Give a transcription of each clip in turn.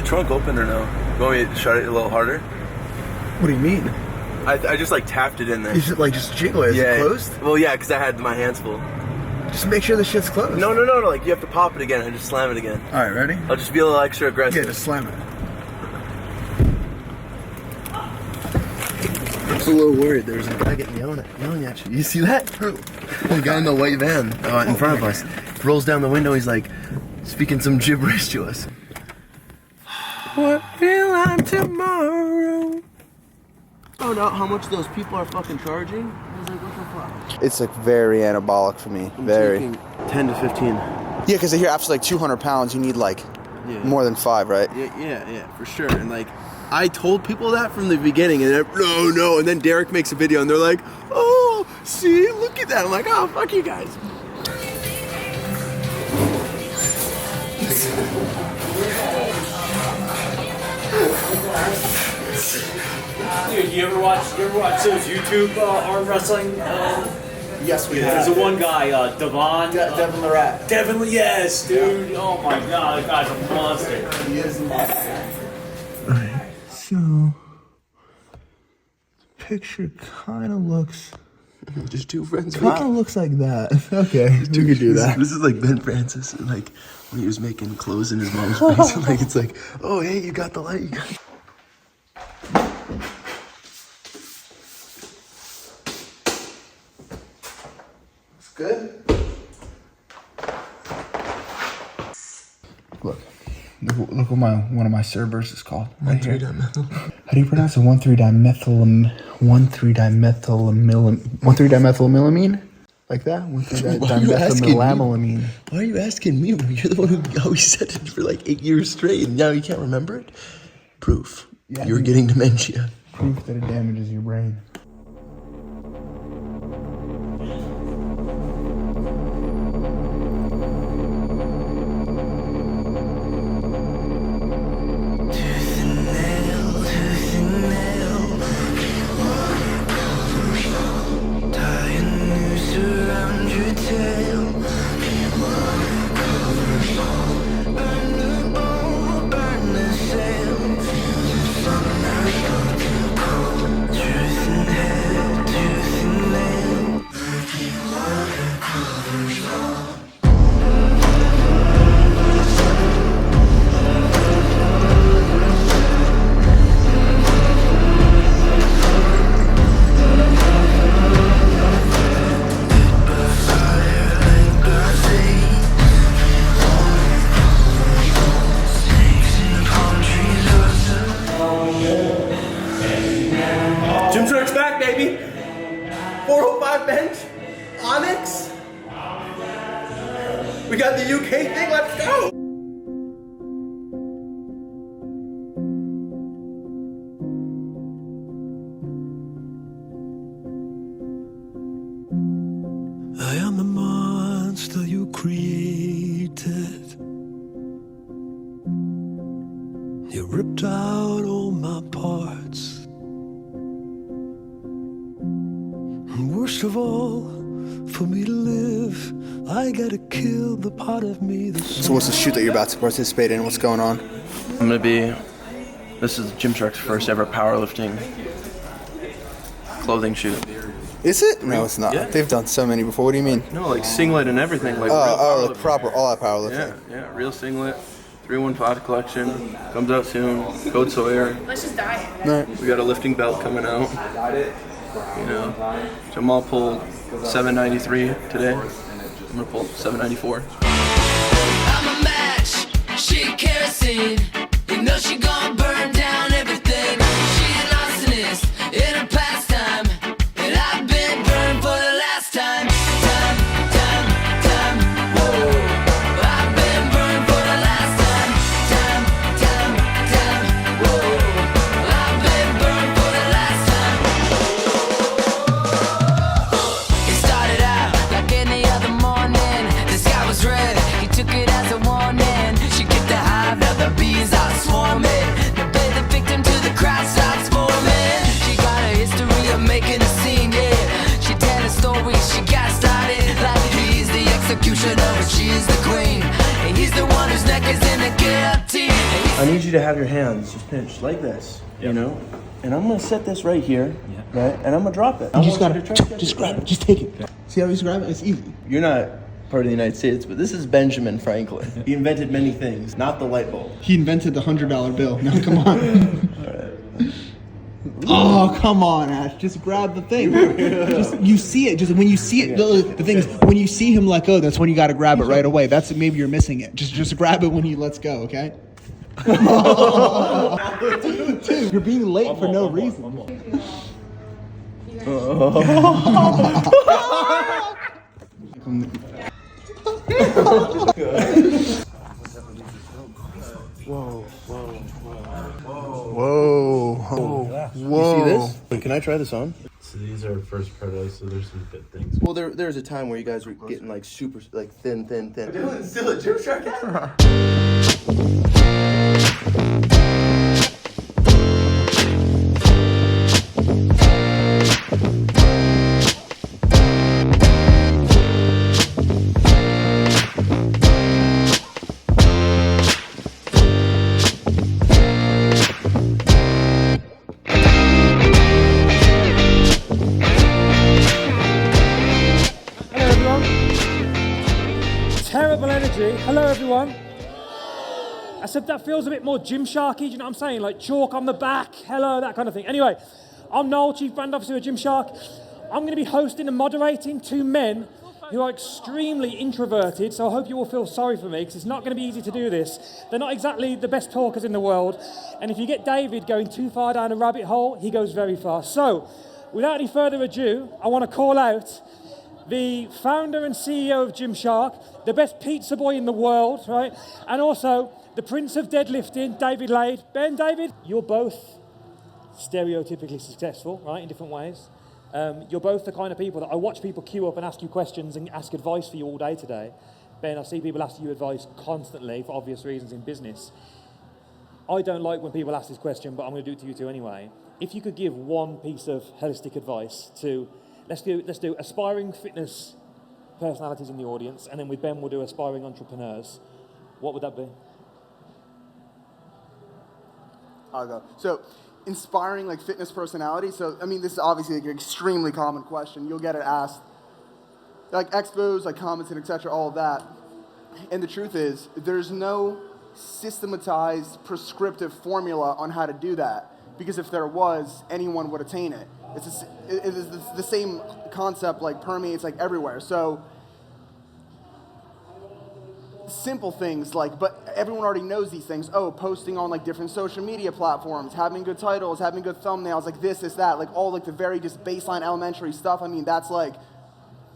trunk open or no? You want me to shut it a little harder? What do you mean? I just like tapped it in there. You should like just jiggle it. Is it closed? Well, yeah, because I had my hands full. Just make sure the shit's closed. No. Like you have to pop it again and just slam it again. All right, ready? I'll just be a little extra aggressive. Yeah, just slam it. I'm a little worried. There's a guy getting yelling at you. You see that? The guy in the white van in front of us rolls down the window. He's like speaking some gibberish to us. What will I tomorrow? Found out how much those people are fucking charging. I was like, what the fuck? It's like very anabolic for me. I'm taking 10 to 15. Yeah, because I hear after like 200 pounds, you need like more than 5, right? Yeah, for sure. And like, I told people that from the beginning, and they're, no. And then Derek makes a video, and they're like, oh, see, look at that. I'm like, oh, fuck you guys. Dude, you ever watch those YouTube arm wrestling? Yes, we have. There's the one guy, Devin the Rat. Devin, yes, dude. Yeah. Oh my god, that guy's a monster. He is a monster. Alright, so the picture kind of looks. Just two friends. Kind of looks like that. Okay, we could do that. This is like Ben Francis, like when he was making clothes in his mom's face. Like it's like, oh hey, you got the light. You got... Good. Look what one of my servers is called. Right here. How do you pronounce it? 1,3-dimethylamine? Like that? 1,3-dimethylamine. Why are you asking me when you're the one who always said it for like 8 years straight and now you can't remember it? Proof. Yeah, you're getting dementia. Proof that it damages your brain. Baby, 405 bench, Onyx. We got the UK thing. Let's go. I am the monster you created. You ripped out all my parts. Worst of all, for me to live, I gotta kill the part of me that's... So what's the shoot that you're about to participate in? What's going on? This is Gymshark's first ever powerlifting clothing shoot. Is it? No, it's not. Yeah. They've done so many before. What do you mean? No, like singlet and everything. Like like proper all-out powerlifting. Yeah, real singlet. 3-1 pod collection comes out soon. Code Sawyer. Let's just die. Right. We got a lifting belt coming out. You know, Jamal pulled 793 today. I'm gonna pull 794. I'm a match, she kerosene. You know she gon' burn down everything. She an arsonist in her pastime, and I've been burned for the last time. Time, whoa. I've been burned for the last time. Time, whoa. I've been burned for the last time. It started out like any other morning. The sky was red, he took it as a warning. She kicked the hive, now the bees are swarming. The bed to have your hands just pinched like this, you know? And I'm gonna set this right here, right? And I'm gonna drop it. You just gotta, just grab it, just take it. See how he's grabbing it? It's easy. You're not part of the United States, but this is Benjamin Franklin. He invented many things, not the light bulb. He invented the $100 bill. Now come on. Oh, come on, Ash. Just grab the thing. Just, you see it. Just when you see it, the thing is, when you see him let go, that's when you got to grab it right away. That's maybe you're missing it. Just grab it when he lets go, okay? Dude, you're being late for no reason. Whoa. You see this? Wait, can I try this on? So these are first protos, so there's some good things. Well, there's a time where you guys were getting like super, like thin. Doing still a Gymshark. Terrible energy. Hello, everyone. I said that feels a bit more Gymsharky, do you know what I'm saying? Like chalk on the back, hello, that kind of thing. Anyway, I'm Noel, Chief Brand Officer of Gymshark. I'm going to be hosting and moderating two men who are extremely introverted, so I hope you all feel sorry for me, because it's not going to be easy to do this. They're not exactly the best talkers in the world, and if you get David going too far down a rabbit hole, he goes very far. So, without any further ado, I want to call out the founder and CEO of Gymshark, the best pizza boy in the world, right? And also the prince of deadlifting, David Lade. Ben, David, you're both stereotypically successful, right, in different ways. You're both the kind of people that I watch people queue up and ask you questions and ask advice for you all day today. Ben, I see people ask you advice constantly for obvious reasons in business. I don't like when people ask this question, but I'm going to do it to you two anyway. If you could give one piece of holistic advice to Let's do aspiring fitness personalities in the audience, and then with Ben we'll do aspiring entrepreneurs. What would that be? I'll go. So, inspiring like fitness personality. So, I mean, this is obviously like an extremely common question. You'll get it asked, like expos, like comments, and etc. All of that. And the truth is, there's no systematized prescriptive formula on how to do that. Because if there was, anyone would attain it. It's the same concept, like permeates like everywhere. So simple things like, but everyone already knows these things. Oh, posting on like different social media platforms, having good titles, having good thumbnails, like this, that, like all like the very just baseline elementary stuff. I mean, that's like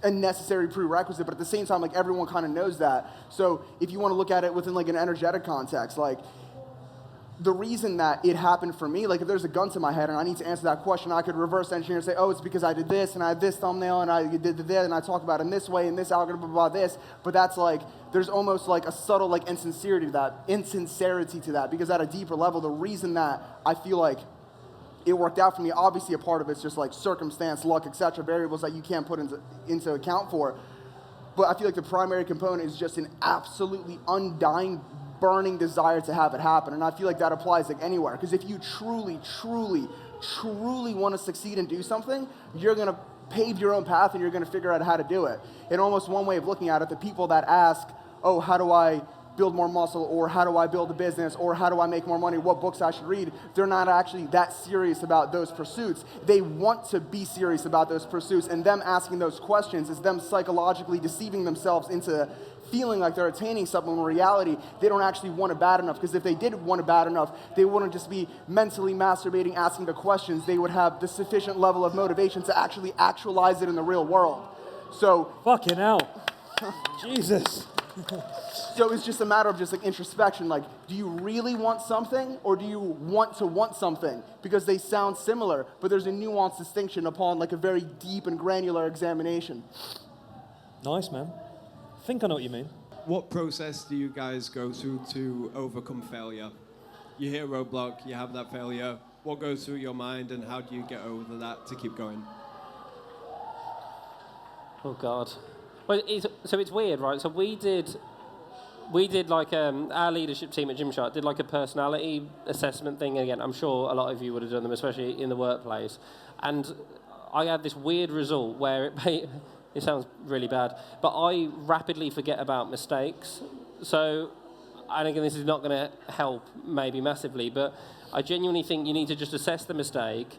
a necessary prerequisite, but at the same time, like everyone kind of knows that. So if you want to look at it within like an energetic context, like the reason that it happened for me, like if there's a gun to my head and I need to answer that question, I could reverse engineer and say, oh, it's because I did this and I had this thumbnail and I did that and I talk about it in this way and this algorithm, blah, blah, blah, this. But that's like, there's almost like a subtle like insincerity to that because at a deeper level, the reason that I feel like it worked out for me, obviously a part of it's just like circumstance, luck, etc., variables that you can't put into account for. But I feel like the primary component is just an absolutely undying burning desire to have it happen. And I feel like that applies like anywhere. Because if you truly want to succeed and do something, you're going to pave your own path and you're going to figure out how to do it. And almost one way of looking at it, the people that ask, oh, how do I build more muscle, or how do I build a business, or how do I make more money, what books I should read, they're not actually that serious about those pursuits. They want to be serious about those pursuits, and them asking those questions is them psychologically deceiving themselves into feeling like they're attaining something when in reality they don't actually want it bad enough, because if they did want it bad enough, they wouldn't just be mentally masturbating asking the questions. They would have the sufficient level of motivation to actually actualize it in the real world. So fucking hell. Jesus. So it's just a matter of just like introspection, like do you really want something or do you want to want something? Because they sound similar, but there's a nuanced distinction upon like a very deep and granular examination. Nice, man. I think I know what you mean. What process do you guys go through to overcome failure? You hit a roadblock, you have that failure. What goes through your mind and how do you get over that to keep going? Oh, God. Well, so it's weird, right? So we did we did like our leadership team at Gymshark did like a personality assessment thing. Again, I'm sure a lot of you would have done them, especially in the workplace. And I had this weird result where it sounds really bad, but I rapidly forget about mistakes. So, and again, this is not going to help maybe massively, but I genuinely think you need to just assess the mistake,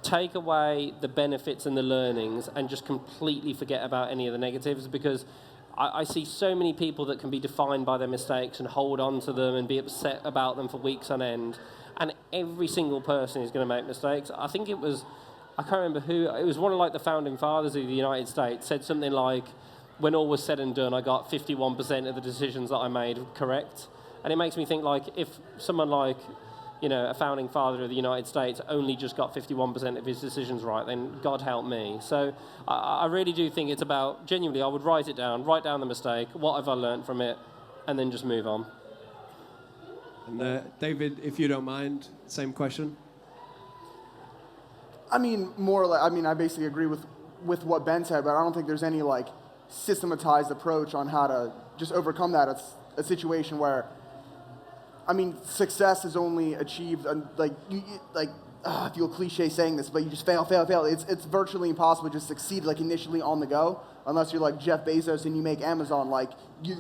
take away the benefits and the learnings, and just completely forget about any of the negatives, because I see so many people that can be defined by their mistakes and hold on to them and be upset about them for weeks on end. And every single person is going to make mistakes. I think it was, I can't remember who, it was one of like the founding fathers of the United States said something like, when all was said and done, I got 51% of the decisions that I made correct. And it makes me think, like, if someone like, you know, a founding father of the United States only just got 51% of his decisions right, then God help me. So I really do think it's about, genuinely, I would write it down, write down the mistake, what have I learned from it, and then just move on. And David, if you don't mind, same question. I mean, more or less, I mean, I basically agree with what Ben said, but I don't think there's any, like, systematized approach on how to just overcome that. It's a situation where, I mean, success is only achieved, I feel cliche saying this, but you just fail. It's virtually impossible to just succeed, like, initially on the go, unless you're like Jeff Bezos and you make Amazon. Like,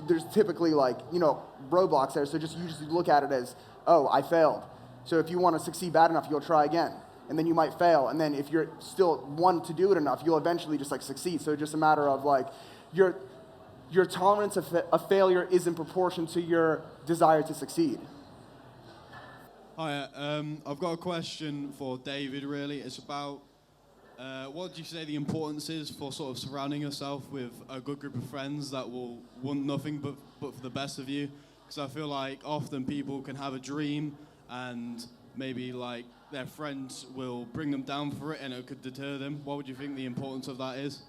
there's typically, like, you know, roadblocks there, so you just look at it as, oh, I failed. So if you want to succeed bad enough, you'll try again, and then you might fail, and then if you're still want to do it enough, you'll eventually just, like, succeed. So it's just a matter of, like, your tolerance of failure is in proportion to your desire to succeed. Hi, I've got a question for David, really. It's about what do you say the importance is for sort of surrounding yourself with a good group of friends that will want nothing but for the best of you? Because I feel like often people can have a dream and maybe like their friends will bring them down for it and it could deter them. What would you think the importance of that is?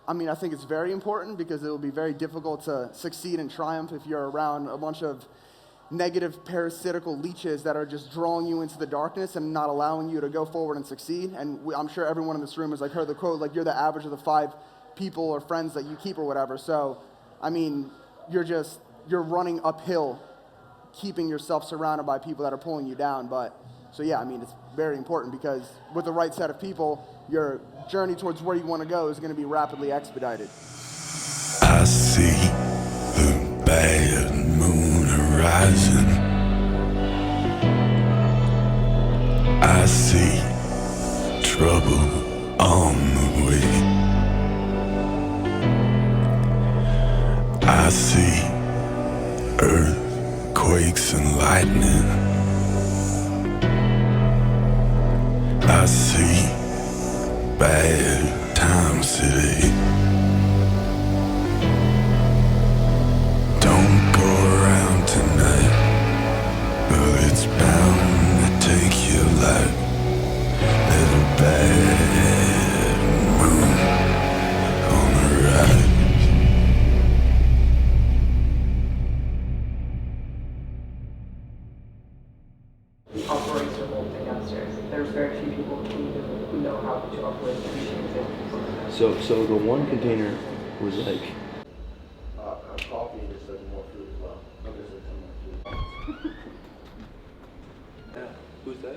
I mean, I think it's very important because it will be very difficult to succeed and triumph if you're around a bunch of negative parasitical leeches that are just drawing you into the darkness and not allowing you to go forward and succeed. And I'm sure everyone in this room has, like, heard the quote, like, you're the average of the 5 people or friends that you keep or whatever. So, I mean, you're running uphill, keeping yourself surrounded by people that are pulling you down. But, so yeah, I mean, it's very important because with the right set of people, your journey towards where you want to go is going to be rapidly expedited. I see the bad moon horizon. I see trouble on the way. I see earthquakes and lightning. I see bad times today. Don't go around tonight, well, it's bound to take your life. There's a bad moon on the rise. Operate the whole thing downstairs. There's very few people who know how to operate the machine. So the one container was like Coffee and just like more food as well. Okay, so some more food. yeah, who's that?